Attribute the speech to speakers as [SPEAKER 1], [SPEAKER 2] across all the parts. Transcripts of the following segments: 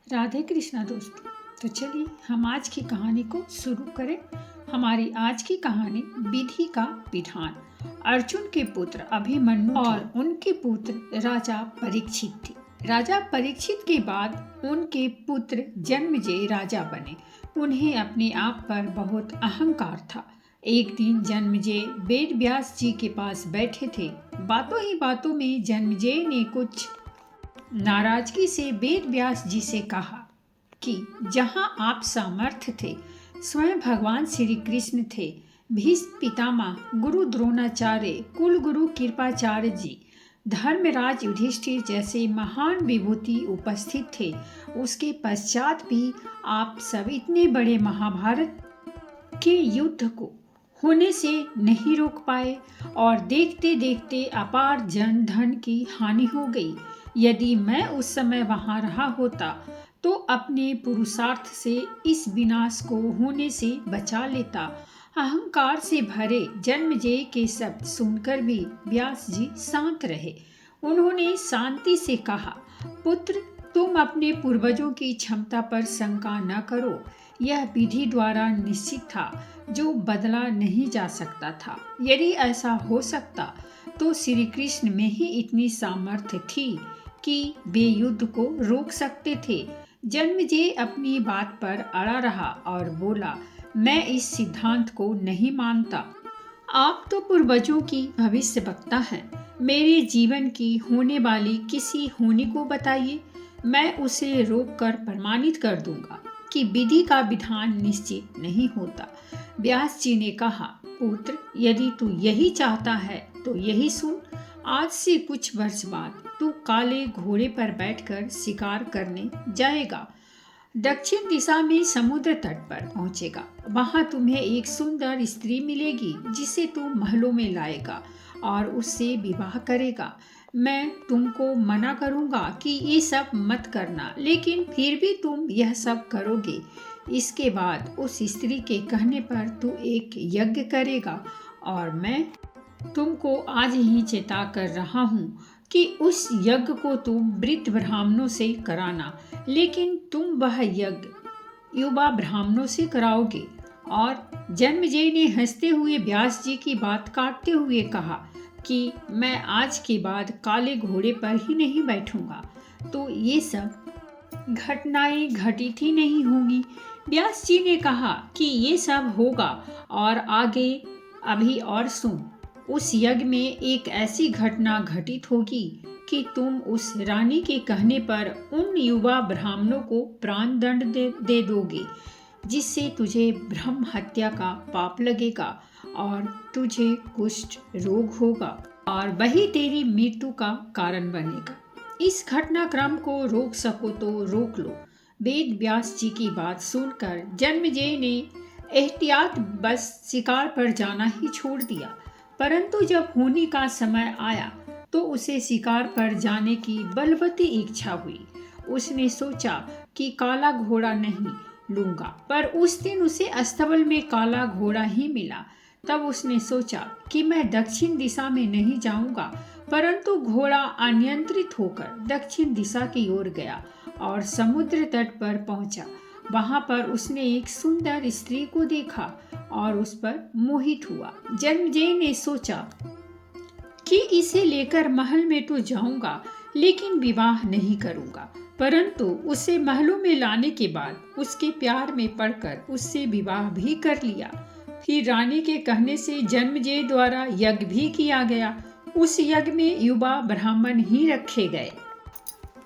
[SPEAKER 1] राधे कृष्णा दोस्तों। तो चलिए हम आज की कहानी को शुरू करें। हमारी आज की कहानी विधि का विधान। अर्जुन के पुत्र अभिमन्यु और उनके पुत्र राजा परीक्षित थे। राजा परीक्षित के बाद उनके पुत्र जन्मेजय राजा बने। उन्हें अपने आप पर बहुत अहंकार था। एक दिन जन्मेजय वेद व्यास जी के पास बैठे थे। बातों ही बातों में जन्मेजय ने कुछ नाराजगी से वेद व्यास जी से कहा कि जहाँ आप सामर्थ्य थे, स्वयं भगवान श्री कृष्ण थे, भीष्म पितामह, गुरु द्रोणाचार्य, कुल गुरु कृपाचार्य जी, धर्मराज युधिष्ठिर जैसे महान विभूति उपस्थित थे, उसके पश्चात भी आप सब इतने बड़े महाभारत के युद्ध को होने से नहीं रोक पाए और देखते देखते अपार जन धन की हानि हो गई। यदि मैं उस समय वहां रहा होता तो अपने पुरुषार्थ से इस विनाश को होने से बचा लेता। अहंकार से भरे जन्मेजय के शब्द सुनकर भी व्यास जी शांत रहे। उन्होंने शांति से कहा, पुत्र, तुम अपने पूर्वजों की क्षमता पर शंका न करो। यह विधि द्वारा निश्चित था, जो बदला नहीं जा सकता था। यदि ऐसा हो सकता तो श्री कृष्ण में ही इतनी सामर्थ्य थी कि वे युद्ध को रोक सकते थे। जन्मेजय अपनी बात पर अड़ा रहा और बोला, मैं इस सिद्धांत को नहीं मानता। आप तो पूर्वजों की भविष्यवक्ता हैं। मेरे जीवन की होने वाली किसी होनी को बताइए, मैं उसे रोककर प्रमाणित कर दूंगा कि विधि का विधान निश्चित नहीं होता। व्यास जी ने कहा, पुत्र, यदि तू यही चाहता है तो यही सुन। आज से कुछ वर्ष बाद तू काले घोड़े पर बैठकर शिकार करने जाएगा। दक्षिण दिशा में समुद्र तट पर पहुंचेगा। वहां तुम्हें एक सुंदर स्त्री मिलेगी जिसे तू महलों में लाएगा और उससे विवाह करेगा। मैं तुमको मना करूंगा कि ये सब मत करना, लेकिन फिर भी तुम यह सब करोगे। इसके बाद उस स्त्री के कहने पर तू एक यज्ञ करेगा और मैं तुमको आज ही चेता कर रहा हूँ कि उस यज्ञ को तुम वृद्ध ब्राह्मणों से कराना, लेकिन तुम वह यज्ञ युवा ब्राह्मणों से कराओगे। और जन्मेजय ने हंसते हुए व्यास जी की बात काटते हुए कहा कि मैं आज के बाद काले घोड़े पर ही नहीं बैठूंगा, तो ये सब घटनाएं घटित ही नहीं होंगी। व्यास जी ने कहा कि ये सब होगा और आगे अभी और सुन। उस यज्ञ में एक ऐसी घटना घटित होगी कि तुम उस रानी के कहने पर उन युवा ब्राह्मणों को प्राण दंड दे दोगे, जिससे तुझे ब्रह्म हत्या का पाप लगेगा और तुझे कुष्ठ रोग होगा और वही तेरी मृत्यु का कारण बनेगा। इस घटनाक्रम को रोक सको तो रोक लो। वेद व्यास जी की बात सुनकर जन्मेजय ने एहतियात बस शिकार पर जाना ही छोड़ दिया, परंतु जब होने का समय आया तो उसे शिकार पर जाने की बलवती इच्छा हुई। उसने सोचा कि काला घोड़ा नहीं लूंगा, पर उस दिन उसे अस्तबल में काला घोड़ा ही मिला। तब उसने सोचा कि मैं दक्षिण दिशा में नहीं जाऊंगा, परंतु घोड़ा अनियंत्रित होकर दक्षिण दिशा की ओर गया और समुद्र तट पर पहुंचा। वहां पर उसने एक सुंदर स्त्री को देखा और उस पर मोहित हुआ। जन्मेजय ने सोचा कि इसे लेकर महल में तो जाऊंगा, लेकिन विवाह नहीं करूंगा। परंतु उसे महलों में लाने के बाद उसके प्यार में पड़कर उससे विवाह भी कर लिया। फिर रानी के कहने से जन्मेजय द्वारा यज्ञ भी किया गया। उस यज्ञ में युवा ब्राह्मण ही रखे गए।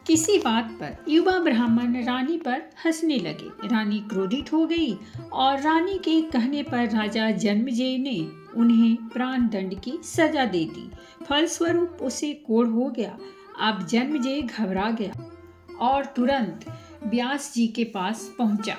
[SPEAKER 1] किसी बात पर युवा ब्राह्मण रानी पर हंसने लगे। रानी क्रोधित हो गई और रानी के कहने पर राजा जन्मेजय ने उन्हें प्राण दंड की सजा दे दी। फलस्वरूप उसे कोढ़ हो गया। अब जन्मेजय घबरा गया और तुरंत व्यास जी के पास पहुंचा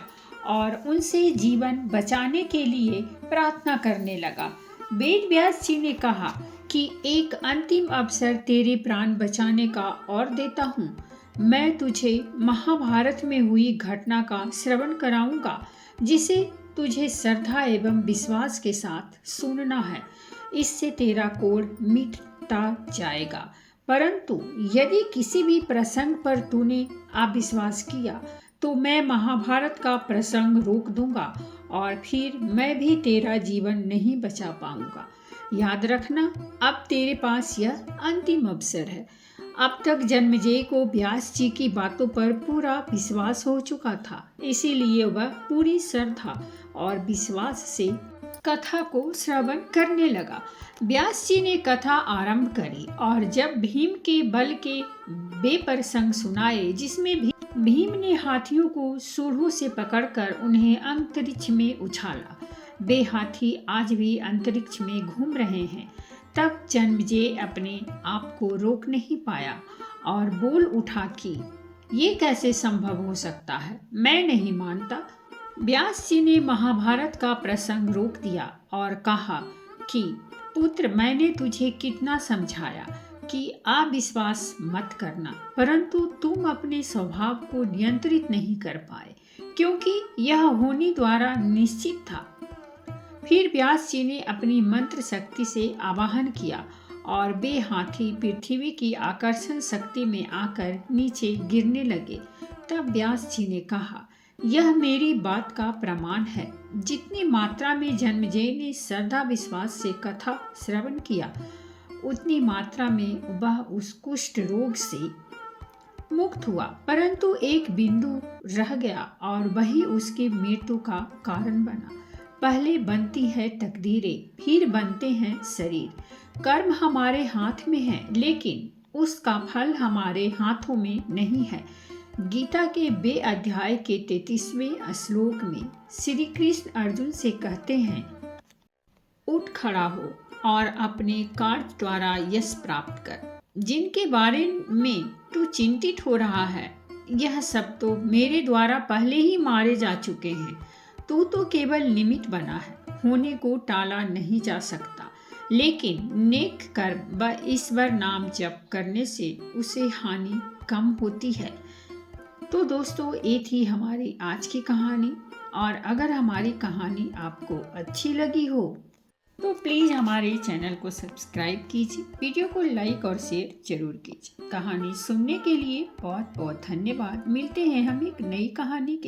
[SPEAKER 1] और उनसे जीवन बचाने के लिए प्रार्थना करने लगा। वेद व्यास जी ने कहा कि एक अंतिम अवसर तेरे प्राण बचाने का और देता हूँ। मैं तुझे महाभारत में हुई घटना का श्रवण कराऊंगा, जिसे तुझे श्रद्धा एवं विश्वास के साथ सुनना है। इससे तेरा कोढ़ मिटता जाएगा। परंतु यदि किसी भी प्रसंग पर तूने अविश्वास किया तो मैं महाभारत का प्रसंग रोक दूंगा और फिर मैं भी तेरा जीवन नहीं बचा पाऊंगा। याद रखना, अब तेरे पास यह अंतिम अवसर है। अब तक जन्मेजय को व्यास जी की बातों पर पूरा विश्वास हो चुका था, इसीलिए वह पूरी श्रद्धा और विश्वास से कथा को श्रवण करने लगा। व्यास जी ने कथा आरंभ करी और जब भीम के बल के वे प्रसंग सुनाए, जिसमें भीम ने हाथियों को सूढ़ों से पकड़कर उन्हें अंतरिक्ष में उछाला। वे हाथी आज भी अंतरिक्ष में घूम रहे हैं। तब जन्मेजय अपने आप को रोक नहीं पाया और बोल उठा कि ये कैसे संभव हो सकता है, मैं नहीं मानता। व्यास जी ने महाभारत का प्रसंग रोक दिया और कहा कि पुत्र, मैंने तुझे कितना समझाया कि अविश्वास मत करना, परंतु तुम अपने स्वभाव को नियंत्रित नहीं कर पाए, क्योंकि यह होनी द्वारा निश्चित था। फिर व्यास जी ने अपनी मंत्र शक्ति से आवाहन किया और वे हाथी पृथ्वी की आकर्षण शक्ति में आकर नीचे गिरने लगे। तब व्यास जी ने कहा, यह मेरी बात का प्रमाण है। जितनी मात्रा में जन्मेजय ने श्रद्धा विश्वास से कथा श्रवण किया, उतनी मात्रा में वह उस कुष्ठ रोग से मुक्त हुआ, परंतु एक बिंदु रह गया और वही उसकी मृत्यु का कारण बना। पहले बनती है तकदीरें, फिर बनते हैं शरीर। कर्म हमारे हाथ में है, लेकिन उसका फल हमारे हाथों में नहीं है। गीता के 2 अध्याय के 33वें श्लोक में श्री कृष्ण अर्जुन से कहते हैं, उठ खड़ा हो और अपने कार्य द्वारा यश प्राप्त कर। जिनके बारे में तू चिंतित हो रहा है, यह सब तो मेरे द्वारा पहले ही मारे जा चुके हैं। तू तो केवल निमित्त बना है, होने को टाला नहीं जा सकता, लेकिन नेक कर्म व ईश्वर नाम जप करने से उसे हानि कम होती है। तो दोस्तों, ये थी हमारी आज की कहानी, और अगर हमारी कहानी आपको अच्छी लगी हो तो प्लीज़ हमारे चैनल को सब्सक्राइब कीजिए, वीडियो को लाइक और शेयर जरूर कीजिए। कहानी सुनने के लिए बहुत बहुत धन्यवाद। मिलते हैं हम एक नई कहानी के